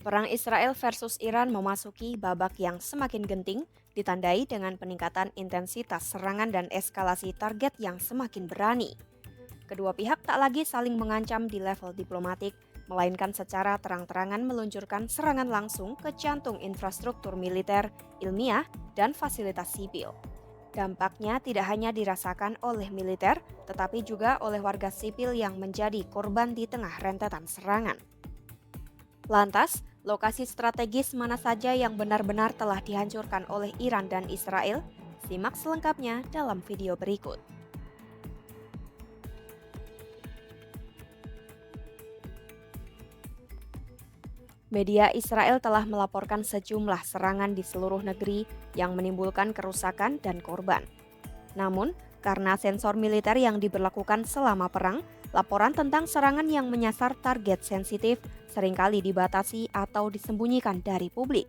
Perang Israel versus Iran memasuki babak yang semakin genting, ditandai dengan peningkatan intensitas serangan dan eskalasi target yang semakin berani. Kedua pihak tak lagi saling mengancam di level diplomatik, melainkan secara terang-terangan meluncurkan serangan langsung ke jantung infrastruktur militer, ilmiah, dan fasilitas sipil. Dampaknya tidak hanya dirasakan oleh militer, tetapi juga oleh warga sipil yang menjadi korban di tengah rentetan serangan. Lantas, lokasi strategis mana saja yang benar-benar telah dihancurkan oleh Iran dan Israel? Simak selengkapnya dalam video berikut. Media Israel telah melaporkan sejumlah serangan di seluruh negeri yang menimbulkan kerusakan dan korban. Namun, karena sensor militer yang diberlakukan selama perang, laporan tentang serangan yang menyasar target sensitif seringkali dibatasi atau disembunyikan dari publik.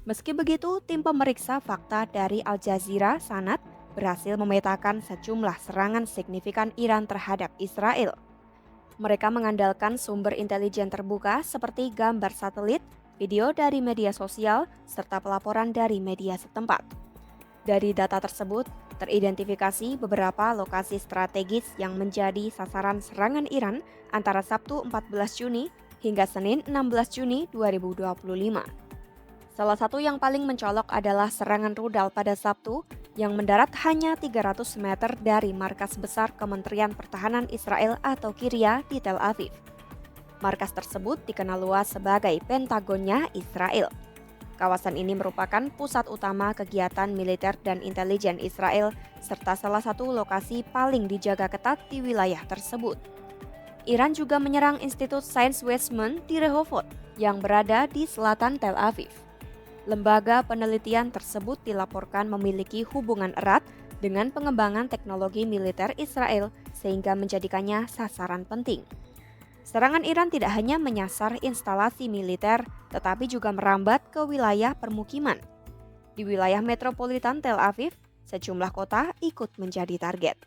Meski begitu, tim pemeriksa fakta dari Al Jazeera, Sanad, berhasil memetakan sejumlah serangan signifikan Iran terhadap Israel. Mereka mengandalkan sumber intelijen terbuka seperti gambar satelit, video dari media sosial, serta pelaporan dari media setempat. Dari data tersebut, teridentifikasi beberapa lokasi strategis yang menjadi sasaran serangan Iran antara Sabtu 14 Juni hingga Senin 16 Juni 2025. Salah satu yang paling mencolok adalah serangan rudal pada Sabtu yang mendarat hanya 300 meter dari markas besar Kementerian Pertahanan Israel atau Kiryat di Tel Aviv. Markas tersebut dikenal luas sebagai Pentagonnya Israel. Kawasan ini merupakan pusat utama kegiatan militer dan intelijen Israel serta salah satu lokasi paling dijaga ketat di wilayah tersebut. Iran juga menyerang Institut Sains Weizmann di Rehovot yang berada di selatan Tel Aviv. Lembaga penelitian tersebut dilaporkan memiliki hubungan erat dengan pengembangan teknologi militer Israel sehingga menjadikannya sasaran penting. Serangan Iran tidak hanya menyasar instalasi militer, tetapi juga merambat ke wilayah permukiman. Di wilayah metropolitan Tel Aviv, sejumlah kota ikut menjadi target.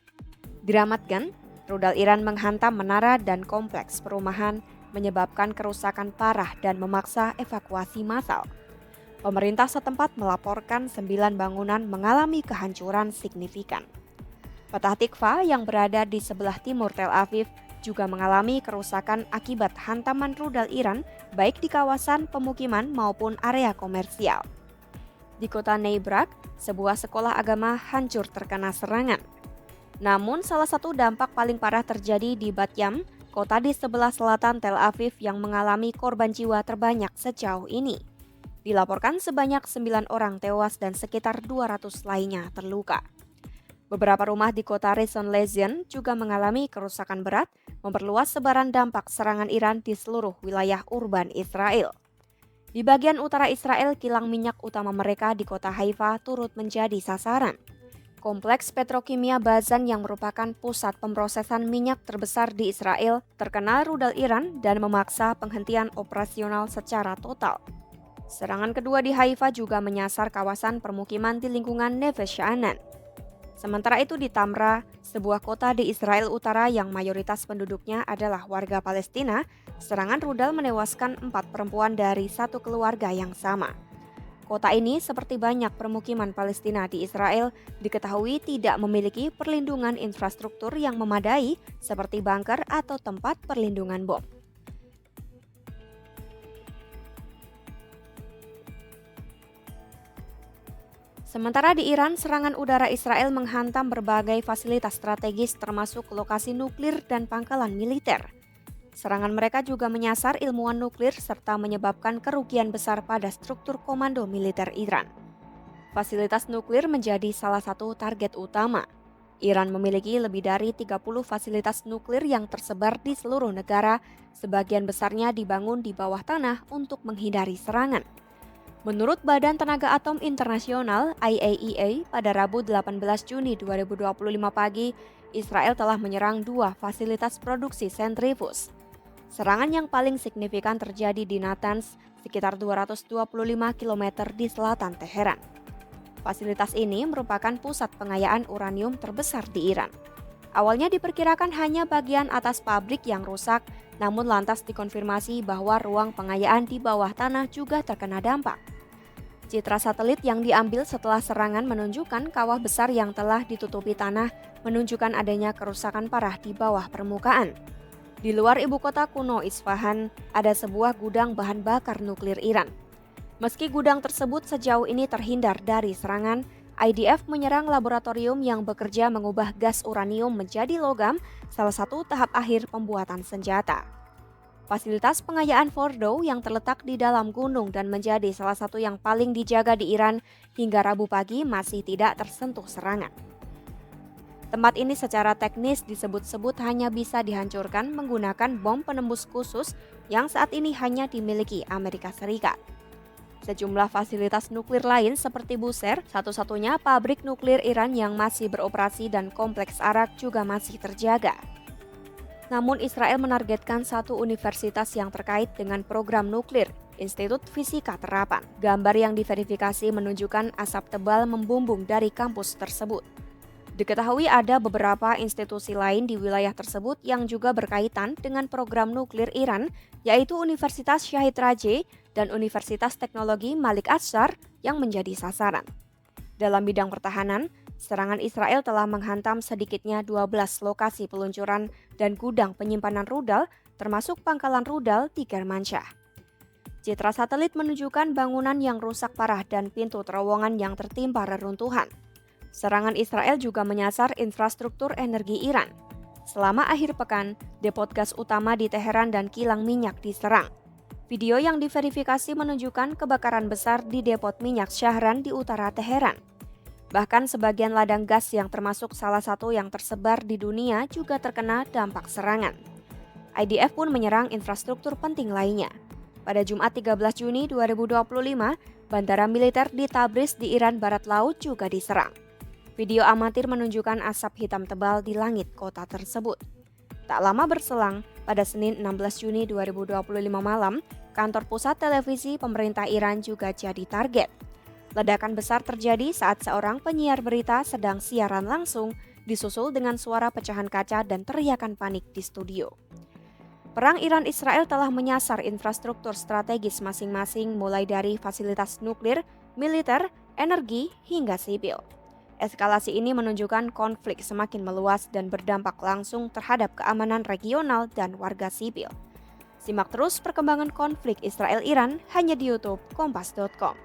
Diramatkan, rudal Iran menghantam menara dan kompleks perumahan, menyebabkan kerusakan parah dan memaksa evakuasi massal. Pemerintah setempat melaporkan 9 bangunan mengalami kehancuran signifikan. Petah Tikva yang berada di sebelah timur Tel Aviv juga mengalami kerusakan akibat hantaman rudal Iran baik di kawasan pemukiman maupun area komersial. Di kota Bnei Brak, sebuah sekolah agama hancur terkena serangan. Namun salah satu dampak paling parah terjadi di Bat Yam, kota di sebelah selatan Tel Aviv yang mengalami korban jiwa terbanyak sejauh ini. Dilaporkan sebanyak 9 orang tewas dan sekitar 200 lainnya terluka. Beberapa rumah di kota Rishon LeZion juga mengalami kerusakan berat, memperluas sebaran dampak serangan Iran di seluruh wilayah urban Israel. Di bagian utara Israel, kilang minyak utama mereka di kota Haifa turut menjadi sasaran. Kompleks petrokimia Bazan yang merupakan pusat pemrosesan minyak terbesar di Israel terkena rudal Iran dan memaksa penghentian operasional secara total. Serangan kedua di Haifa juga menyasar kawasan permukiman di lingkungan Neve Sha'anan. Sementara itu di Tamra, sebuah kota di Israel Utara yang mayoritas penduduknya adalah warga Palestina, serangan rudal menewaskan 4 perempuan dari satu keluarga yang sama. Kota ini, seperti banyak permukiman Palestina di Israel, diketahui tidak memiliki perlindungan infrastruktur yang memadai seperti bunker atau tempat perlindungan bom. Sementara di Iran, serangan udara Israel menghantam berbagai fasilitas strategis termasuk lokasi nuklir dan pangkalan militer. Serangan mereka juga menyasar ilmuwan nuklir serta menyebabkan kerugian besar pada struktur komando militer Iran. Fasilitas nuklir menjadi salah satu target utama. Iran memiliki lebih dari 30 fasilitas nuklir yang tersebar di seluruh negara, sebagian besarnya dibangun di bawah tanah untuk menghindari serangan. Menurut Badan Tenaga Atom Internasional (IAEA), pada Rabu 18 Juni 2025 pagi, Israel telah menyerang 2 fasilitas produksi sentrifuge. Serangan yang paling signifikan terjadi di Natanz, sekitar 225 km di selatan Teheran. Fasilitas ini merupakan pusat pengayaan uranium terbesar di Iran. Awalnya diperkirakan hanya bagian atas pabrik yang rusak, namun lantas dikonfirmasi bahwa ruang pengayaan di bawah tanah juga terkena dampak. Citra satelit yang diambil setelah serangan menunjukkan kawah besar yang telah ditutupi tanah, menunjukkan adanya kerusakan parah di bawah permukaan. Di luar ibu kota kuno Isfahan, ada sebuah gudang bahan bakar nuklir Iran. Meski gudang tersebut sejauh ini terhindar dari serangan, IDF menyerang laboratorium yang bekerja mengubah gas uranium menjadi logam, salah satu tahap akhir pembuatan senjata. Fasilitas pengayaan Fordow yang terletak di dalam gunung dan menjadi salah satu yang paling dijaga di Iran hingga Rabu pagi masih tidak tersentuh serangan. Tempat ini secara teknis disebut-sebut hanya bisa dihancurkan menggunakan bom penembus khusus yang saat ini hanya dimiliki Amerika Serikat. Sejumlah fasilitas nuklir lain seperti Bushehr, satu-satunya pabrik nuklir Iran yang masih beroperasi dan kompleks Arak juga masih terjaga. Namun Israel menargetkan satu universitas yang terkait dengan program nuklir, Institut Fisika Terapan. Gambar yang diverifikasi menunjukkan asap tebal membumbung dari kampus tersebut. Diketahui ada beberapa institusi lain di wilayah tersebut yang juga berkaitan dengan program nuklir Iran, yaitu Universitas Syahid Raje dan Universitas Teknologi Malik Ashar yang menjadi sasaran. Dalam bidang pertahanan, serangan Israel telah menghantam sedikitnya 12 lokasi peluncuran dan gudang penyimpanan rudal, termasuk pangkalan rudal di Kermanshah. Citra satelit menunjukkan bangunan yang rusak parah dan pintu terowongan yang tertimpa reruntuhan. Serangan Israel juga menyasar infrastruktur energi Iran. Selama akhir pekan, depot gas utama di Teheran dan kilang minyak diserang. Video yang diverifikasi menunjukkan kebakaran besar di depot minyak Shahran di utara Teheran. Bahkan sebagian ladang gas yang termasuk salah satu yang tersebar di dunia juga terkena dampak serangan. IDF pun menyerang infrastruktur penting lainnya. Pada Jumat 13 Juni 2025, bandara militer di Tabriz di Iran Barat Laut juga diserang. Video amatir menunjukkan asap hitam tebal di langit kota tersebut. Tak lama berselang, pada Senin 16 Juni 2025 malam, kantor pusat televisi pemerintah Iran juga jadi target. Ledakan besar terjadi saat seorang penyiar berita sedang siaran langsung, disusul dengan suara pecahan kaca dan teriakan panik di studio. Perang Iran-Israel telah menyasar infrastruktur strategis masing-masing mulai dari fasilitas nuklir, militer, energi, hingga sipil. Eskalasi ini menunjukkan konflik semakin meluas dan berdampak langsung terhadap keamanan regional dan warga sipil. Simak terus perkembangan konflik Israel-Iran hanya di YouTube Kompas.com.